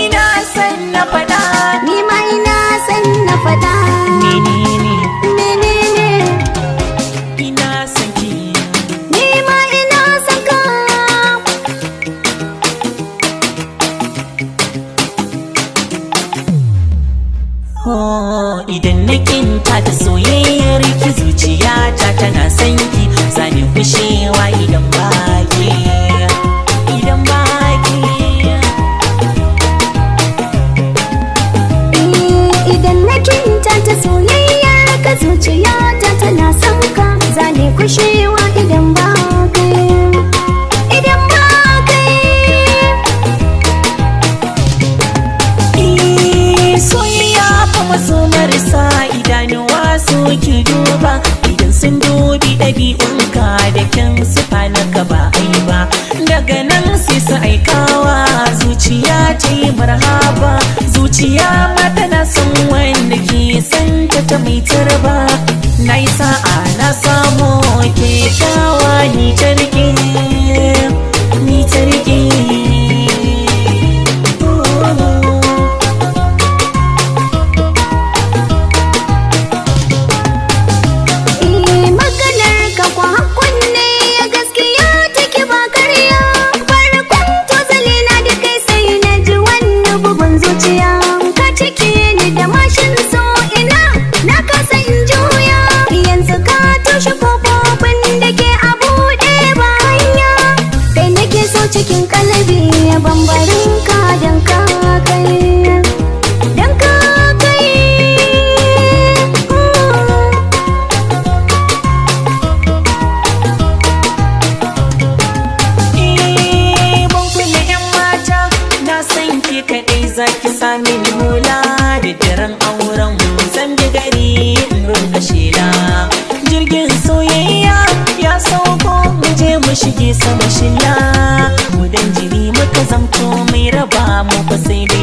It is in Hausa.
ina san na faɗa, ni ma ina san na faɗa. menene Menene? ina san ki, Ni ma ina san ka. idan na kinta ta soyayyar ki zuciyata tana son ki, zani kushewa idan baki, idan baki. Idan na kinta ta soyayyar ka zuciyata tana son ka, zane kushewa idan ba kai, idan ba kai. Soyayya fa maso marasa idanuwa su ki duba, idan sun dubi ɗabi'unka da kyan sufa na gaba ai ba, daga nan sai su aikawa zuciya ta yi marhaba. Zuciya ma tana son wanda ke san ta mai tarba, na yi sa'a na samu kyakkyawa ni ta rike, ni ta rike. Maganar ka kwa kunne gaskiya take ba karya, farkon tozali na da kai sai na ji wani bugun zuciya. Ka cike ni da mashin so ina na kasa in juya, yanzu ka toshe kofofin da ke a buɗe ba hanya. Kai nake so cikin kalabi bambarin ka dan ka kai, dan ka kai. Ban kula 'yan mata, na san ki kaɗai zaki sami ni hula da daren auren mu zan bi gari in rinka shela. Jirgin soyayya ya sauko mu je mu shige sama shilla, mu dan jiri muka zamto mai raba mu fa sai dai